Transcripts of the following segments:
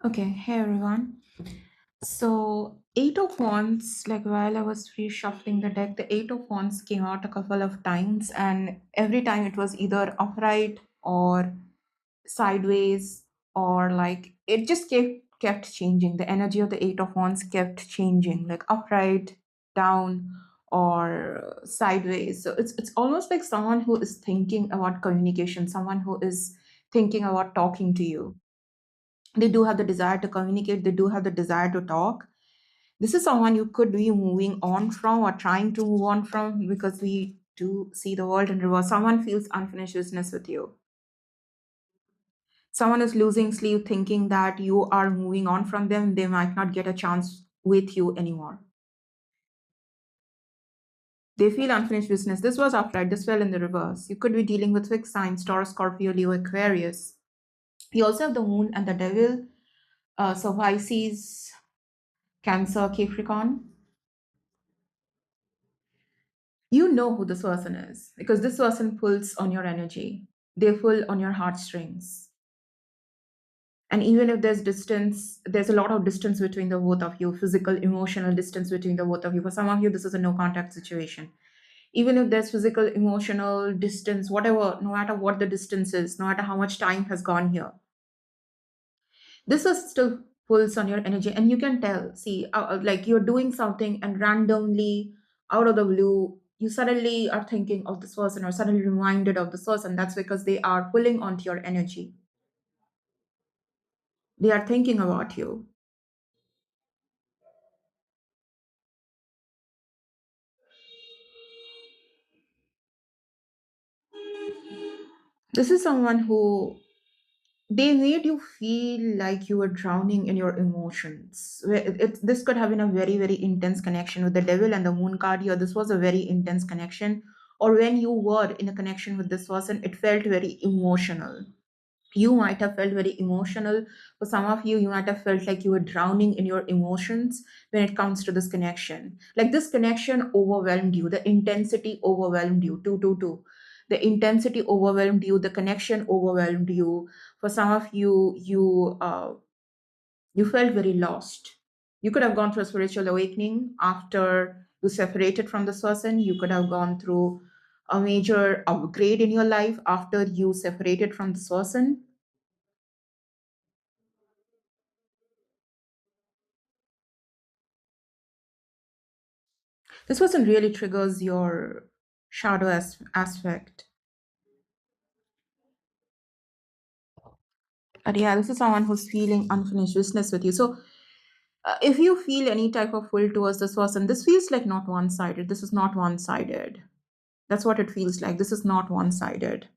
Okay, hey everyone. So, Eight of Wands, like while I was reshuffling the deck, the Eight of Wands came out a couple of times, and every time it was either upright or sideways, or like it just kept changing. The energy of the Eight of Wands kept changing, like upright, down, or sideways. So it's almost like someone who is thinking about communication, someone who is thinking about talking to you. They do have the desire to communicate, they do have the desire to talk. This is someone you could be moving on from or trying to move on from, because we do see the world in reverse. Someone feels unfinished business with you. Someone is losing sleep thinking that you are moving on from them. They might not get a chance with you anymore. They feel unfinished business. This was upright, this fell in the reverse. You could be dealing with fixed signs: Taurus, Scorpio, Leo, Aquarius. You also have the moon and the devil. So Pisces, Cancer, Capricorn. You know who this person is because this person pulls on your energy. They pull on your heartstrings. And even if there's distance, there's a lot of distance between the both of you, physical, emotional distance between the both of you. For some of you, this is a no contact situation. Even if there's physical, emotional distance, whatever, no matter what the distance is, no matter how much time has gone here, this is still pulls on your energy. And you can tell, see, like you're doing something and randomly, out of the blue, you suddenly are thinking of this person or suddenly reminded of this person. That's because they are pulling onto your energy. They are thinking about you. This is someone who they made you feel like you were drowning in your emotions. This could have been a very, very intense connection with the devil and the moon card here. This was a very intense connection. Or when you were in a connection with this person, it felt very emotional. You might have felt very emotional. For some of you, you might have felt like you were drowning in your emotions when it comes to this connection. Like this connection overwhelmed you, the intensity overwhelmed you. Two. The intensity overwhelmed you, the connection overwhelmed you. For some of you, you felt very lost. You could have gone through a spiritual awakening after you separated from this person. You could have gone through a major upgrade in your life after you separated from this person. This person really triggers your shadow aspect. But yeah, this is someone who's feeling unfinished business with you. So if you feel any type of pull towards this person, this feels like not one sided. This is not one sided. That's what it feels like. This is not one sided.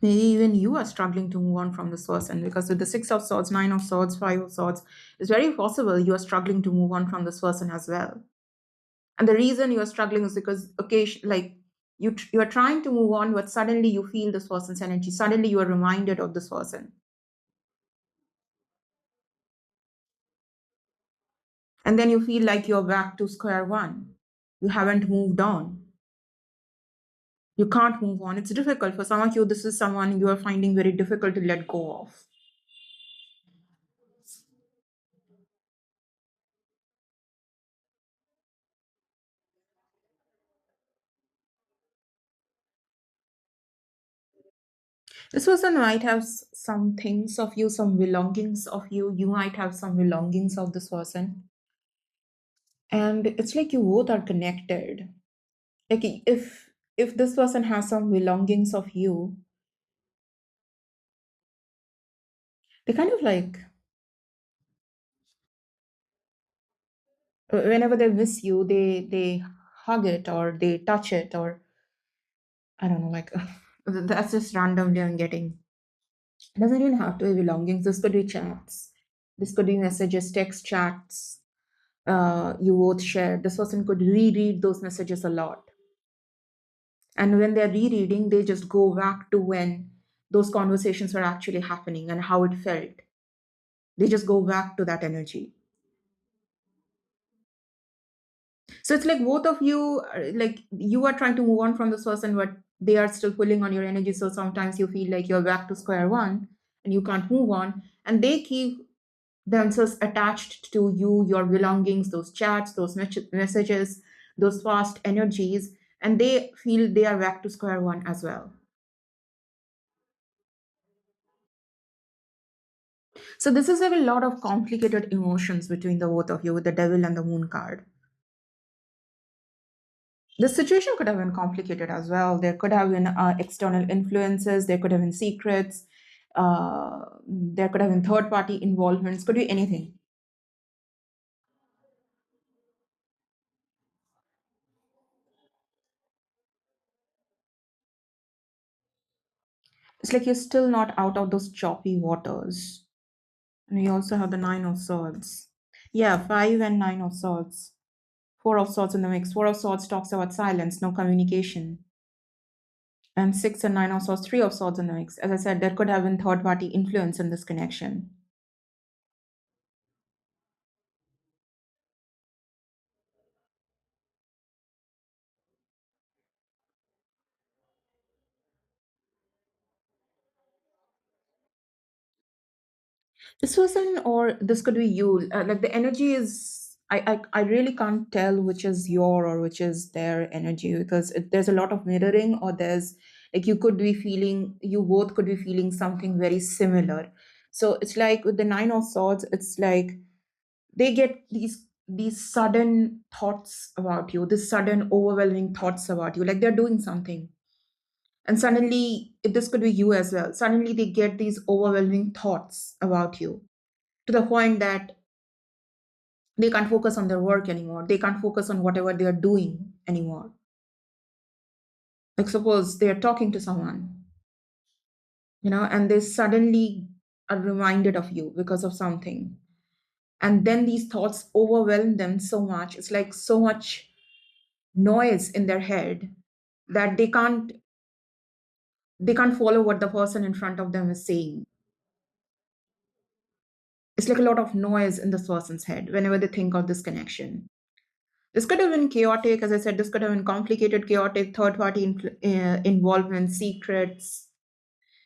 Maybe even you are struggling to move on from this person, because with the Six of Swords, Nine of Swords, Five of Swords, it's very possible you are struggling to move on from this person as well. And the reason you are struggling is because occasion like you are trying to move on, but suddenly you feel this person's energy. Suddenly you are reminded of this person, and then you feel like you're back to square one. You haven't moved on. You can't move on. It's difficult for some of you. This is someone you are finding very difficult to let go of. This person might have some things of you, some belongings of you. You might have some belongings of this person, and it's like you both are connected. Like if this person has some belongings of you, they kind of like whenever they miss you, they hug it or they touch it, or I don't know, like that's just randomly I'm getting. It doesn't even have to be belongings. This could be chats. This could be messages, text chats. You both share. This person could reread those messages a lot, and when they're rereading, they just go back to when those conversations were actually happening and how it felt. They just go back to that energy. So it's like both of you, like you are trying to move on from this person, but they are still pulling on your energy. So sometimes you feel like you're back to square one. and you can't move on, and they keep themselves attached to you, your belongings, those chats, those messages, those fast energies, and they feel they are back to square one as well. So this is a lot of complicated emotions between the both of you with the devil and the moon card. The situation could have been complicated as well. There could have been external influences, there could have been secrets, there could have been third party involvements, could be anything. It's like you're still not out of those choppy waters. And we also have the Nine of Swords. Yeah, five and Nine of Swords. Four of Swords in the mix. Four of Swords talks about silence, no communication. And six and Nine of Swords, Three of Swords in the mix. As I said, there could have been third party influence in this connection. This wasn't, or this could be you. Like the energy is, I really can't tell which is your or which is their energy because there's a lot of mirroring, or there's like you could be feeling, you both could be feeling something very similar. So it's like with the Nine of Swords, it's like they get these sudden thoughts about you, this sudden overwhelming thoughts about you, like they're doing something. And suddenly, this could be you as well. Suddenly, they get these overwhelming thoughts about you to the point that they can't focus on their work anymore. They can't focus on whatever they are doing anymore. Like, suppose they are talking to someone, and they suddenly are reminded of you because of something. And then these thoughts overwhelm them so much. It's like so much noise in their head that they can't follow what the person in front of them is saying. It's like a lot of noise in this person's head whenever they think of this connection. This could have been chaotic, as I said, this could have been complicated, chaotic, third party involvement, secrets.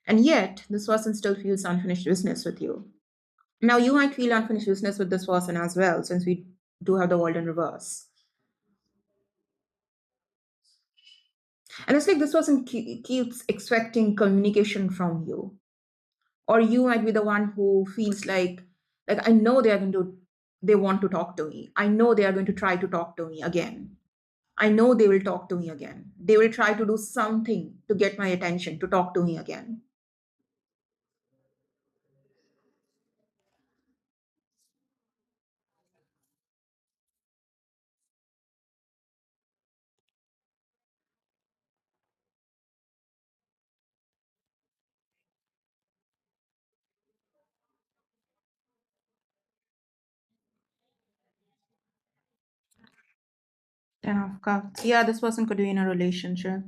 And yet, this person still feels unfinished business with you. Now, you might feel unfinished business with this person as well, since we do have the world in reverse. And it's like this person keeps expecting communication from you. Or you might be the one who feels like I know they want to talk to me. I know they are going to try to talk to me again. I know they will talk to me again. They will try to do something to get my attention, to talk to me again. Ten of Cups. Yeah, this person could be in a relationship.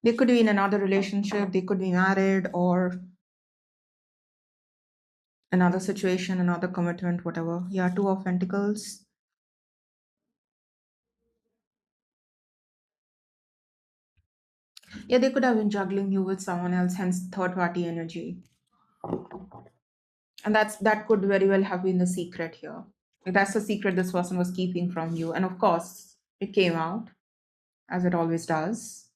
They could be in another relationship. They could be married or another situation, another commitment, whatever. Yeah, Two of Pentacles. Yeah, they could have been juggling you with someone else, hence third party energy. And that could very well have been the secret here. Like, that's the secret this person was keeping from you. And of course, it came out, as it always does.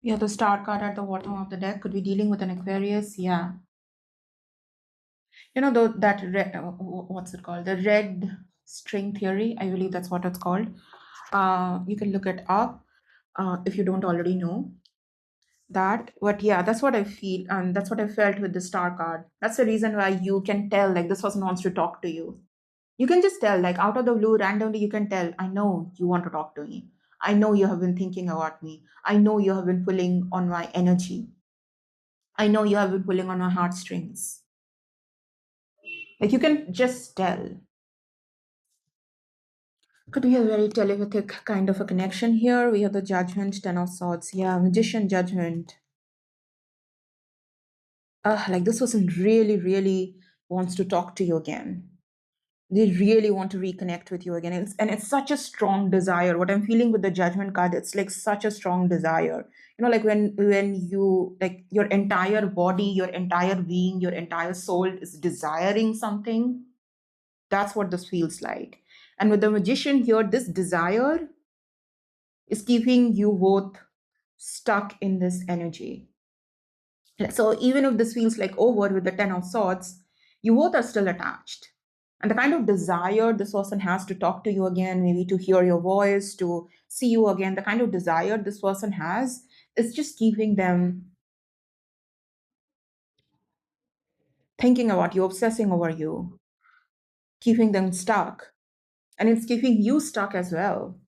Yeah, the star card at the bottom of the deck could be dealing with an Aquarius. Yeah. That red, what's it called? The red string theory. I believe that's what it's called. You can look it up if you don't already know that. But yeah, that's what I feel. And that's what I felt with the star card. That's the reason why you can tell, like, this person wants to talk to you. You can just tell, like, out of the blue, randomly, you can tell, I know you want to talk to me. I know you have been thinking about me. I know you have been pulling on my energy. I know you have been pulling on my heartstrings. Like you can just tell. Could be a very telepathic kind of a connection here. We have the Judgment, Ten of Swords. Yeah, Magician, Judgment. Like this person really, really wants to talk to you again. They really want to reconnect with you again. And it's such a strong desire. What I'm feeling with the Judgment card, it's like such a strong desire. Like when you, like, your entire body, your entire being, your entire soul is desiring something. That's what this feels like. And with the Magician here, this desire is keeping you both stuck in this energy. So even if this feels like over with the Ten of Swords, you both are still attached. And the kind of desire this person has to talk to you again, maybe to hear your voice, to see you again, the kind of desire this person has is just keeping them thinking about you, obsessing over you, keeping them stuck. And it's keeping you stuck as well.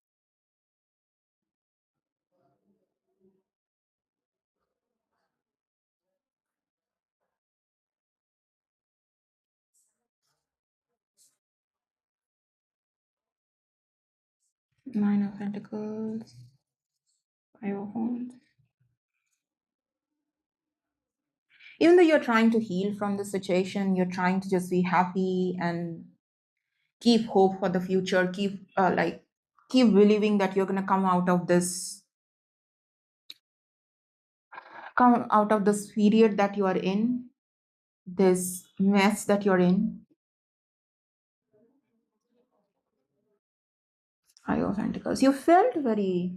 Nine of Pentacles, Five of Wands. Even though you're trying to heal from the situation, you're trying to just be happy and keep hope for the future, keep believing that you're going to come out of this period that you are in, this mess that you're in. High of Pentacles, you feel very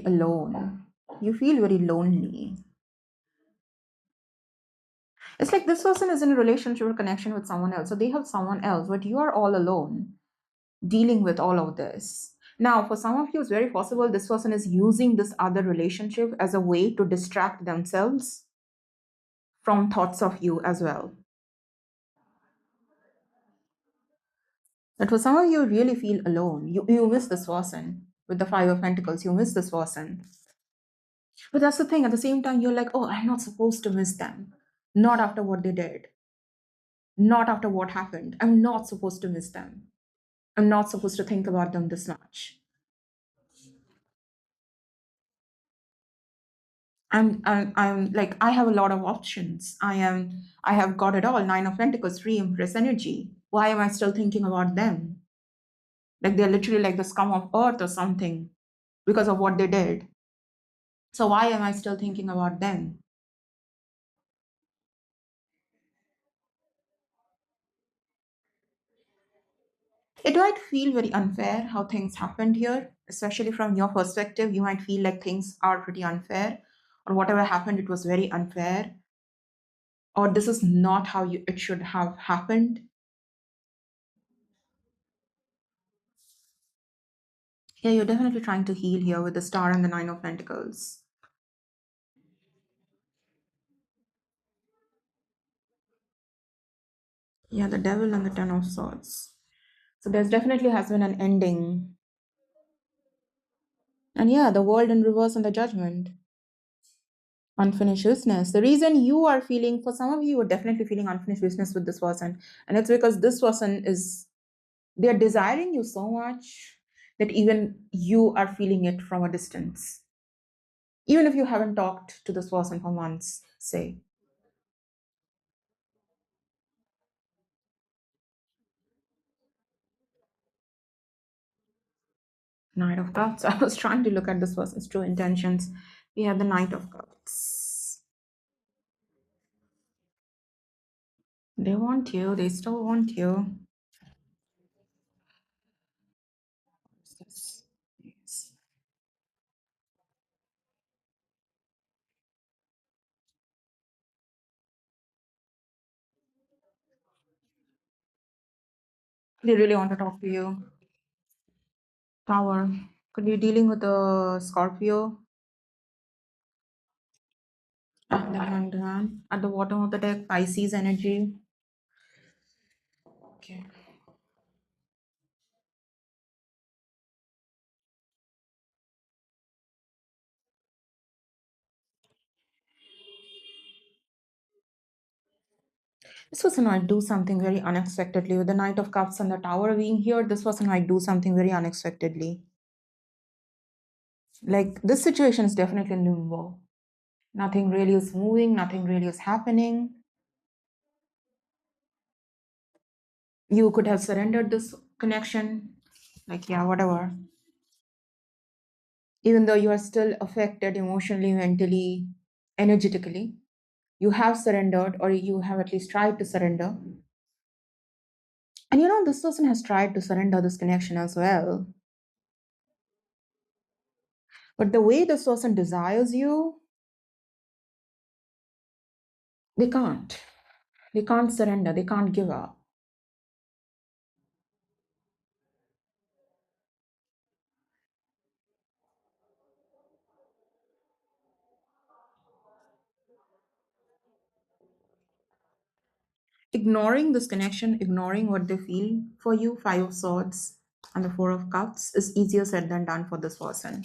alone, you feel very lonely. It's like this person is in a relationship or connection with someone else, so they have someone else, but you are all alone dealing with all of this. Now, for some of you, it's very possible this person is using this other relationship as a way to distract themselves from thoughts of you as well. But for some of you, really feel alone. You miss this person with the Five of Pentacles. You miss this person. But that's the thing. At the same time, you're like, oh, I'm not supposed to miss them. Not after what they did. Not after what happened. I'm not supposed to miss them. I'm not supposed to think about them this much. I'm like, I have a lot of options. I have got it all. Nine of Pentacles, free Empress energy. Why am I still thinking about them? Like they're literally like the scum of earth or something because of what they did. So why am I still thinking about them? It might feel very unfair how things happened here, especially from your perspective. You might feel like things are pretty unfair, or whatever happened, it was very unfair, or this is not how it should have happened. Yeah, you're definitely trying to heal here with the Star and the Nine of Pentacles. Yeah, the Devil and the Ten of Swords. So there's definitely has been an ending. And yeah, the World in reverse and the Judgment. Unfinished business. The reason you are feeling, for some of you, are definitely feeling unfinished business with this person. And it's because this person is, they're desiring you so much that even you are feeling it from a distance. Even if you haven't talked to this person for months, say. Knight of Cups. I was trying to look at this person's true intentions. We have the Knight of Cups. They want you. They still want you. Yes. Yes. They really want to talk to you. Tower. Could be dealing with a Scorpio and the Hanged Man. At the bottom of the deck, Pisces energy. Okay. This person might do something very unexpectedly. With the Knight of Cups and the Tower being here, this person might do something very unexpectedly. Like this situation is definitely in limbo. Nothing really is moving, nothing really is happening. You could have surrendered this connection. Like, yeah, whatever. Even though you are still affected emotionally, mentally, energetically, you have surrendered, or you have at least tried to surrender. And you know, this person has tried to surrender this connection as well. But the way this person desires you, they can't. They can't surrender. They can't give up. Ignoring this connection, ignoring what they feel for you, Five of Swords and the Four of Cups, is easier said than done for this person.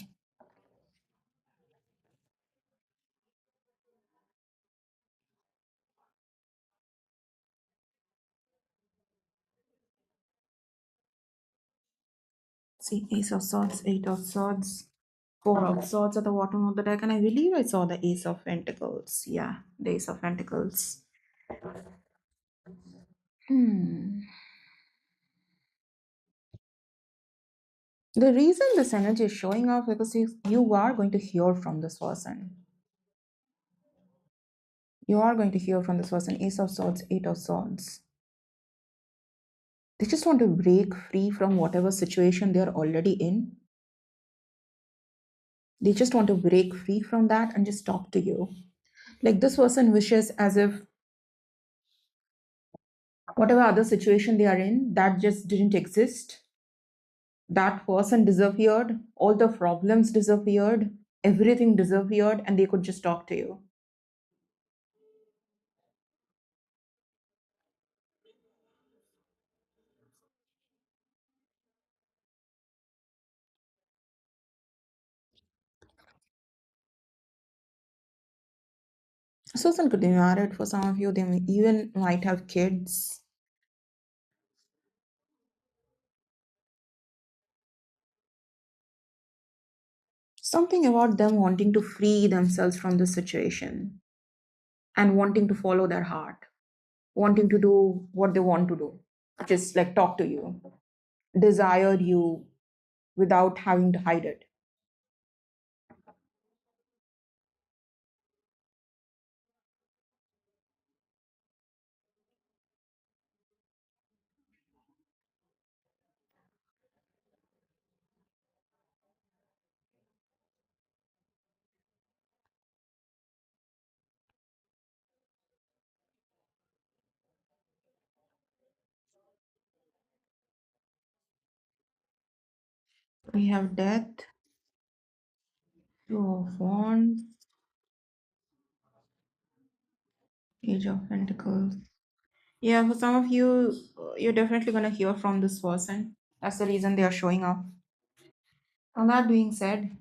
See, Ace of Swords, Eight of Swords, Four of Swords at the bottom of the deck, and I believe I saw the Ace of Pentacles. Yeah, the Ace of Pentacles. Hmm. The reason this energy is showing up because you are going to hear from this person. You are going to hear from this person. Ace of Swords, Eight of Swords. They just want to break free from whatever situation they're already in. They just want to break free from that and just talk to you. Like this person wishes as if whatever other situation they are in, that just didn't exist. That person disappeared, all the problems disappeared, everything disappeared, and they could just talk to you. So person could be married for some of you, they even might have kids. Something about them wanting to free themselves from this situation and wanting to follow their heart, wanting to do what they want to do, just like talk to you, desire you without having to hide it. We have death, two of wands, age of pentacles. Yeah, for some of you, you're definitely going to hear from this person. That's the reason they are showing up. And that being said,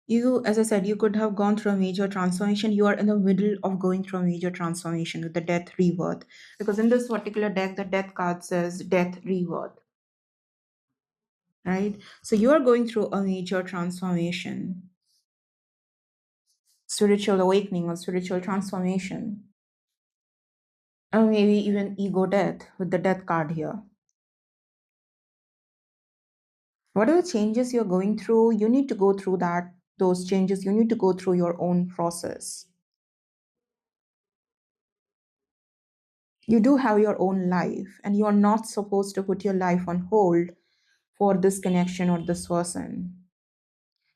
you, as I said, you could have gone through a major transformation. You are in the middle of going through a major transformation with the death rebirth. Because in this particular deck, the death card says death rebirth, right? So you are going through a major transformation, spiritual awakening or spiritual transformation, or maybe even ego death with the death card here. Whatever changes you're going through, you need to go through that, those changes, you need to go through your own process. You do have your own life, and you are not supposed to put your life on hold for this connection or this person.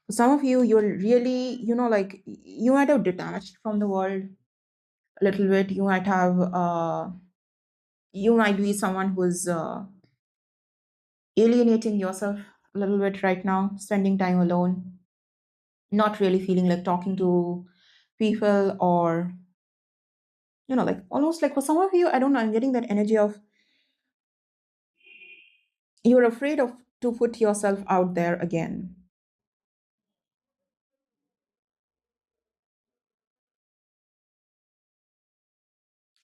For some of you, you're really, like you might have detached from the world a little bit. You might be someone who's alienating yourself a little bit right now, spending time alone, not really feeling like talking to people, or like almost like for some of you, I don't know, I'm getting that energy of you're afraid of to put yourself out there again.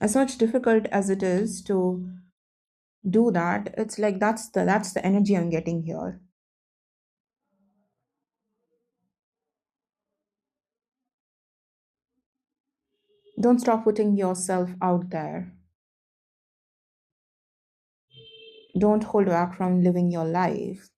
As much difficult as it is to do that, it's like that's the energy I'm getting here. Don't stop putting yourself out there. Don't hold back from living your life.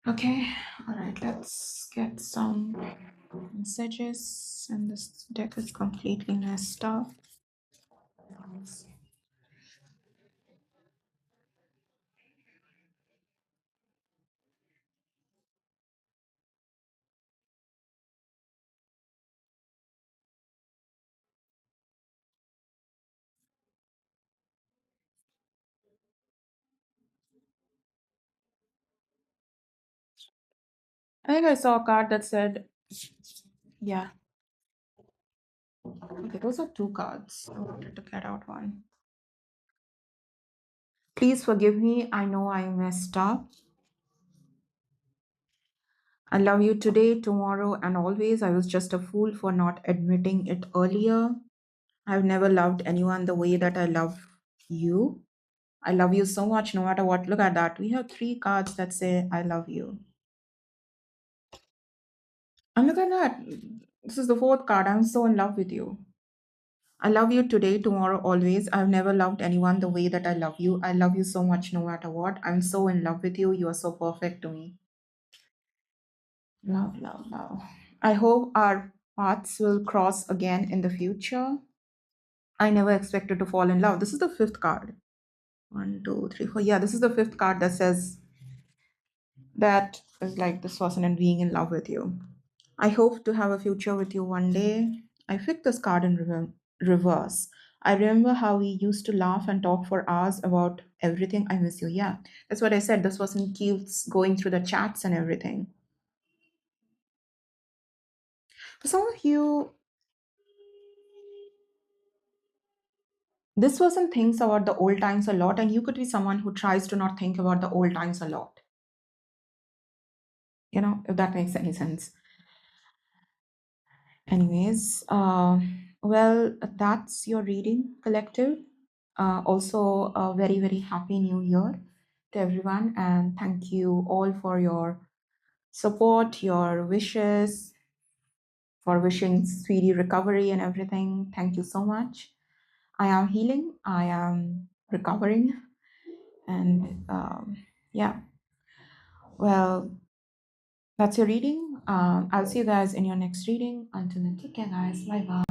Okay, all right, let's get some messages. And this deck is completely messed up. I think I saw a card that said, yeah, okay, those are two cards. I wanted to get out one. Please forgive me. I know I messed up. I love you today, tomorrow, and always. I was just a fool for not admitting it earlier. I've never loved anyone the way that I love you. I love you so much no matter what. Look at that. We have three cards that say, I love you. And look at that. This is the fourth card. I'm so in love with you. I love you today, tomorrow, always. I've never loved anyone the way that I love you. I love you so much no matter what. I'm so in love with you. You are so perfect to me. Love, love, love. I hope our paths will cross again in the future. I never expected to fall in love. This is the fifth card. One, two, three, four. Yeah, this is the fifth card that says that is like this person and being in love with you. I hope to have a future with you one day. I picked this card in reverse. I remember how we used to laugh and talk for hours about everything. I miss you. Yeah, that's what I said. This person keeps going through the chats and everything. For some of you, this person thinks about the old times a lot, and you could be someone who tries to not think about the old times a lot. If that makes any sense. Anyways, well, that's your reading collective. Also, a very, very happy new year to everyone, and thank you all for your support, your wishes, for wishing speedy recovery and everything. Thank you so much. I am healing, I am recovering, and yeah, well, that's your reading. I'll see you guys in your next reading. Until then, take care, guys. Bye bye.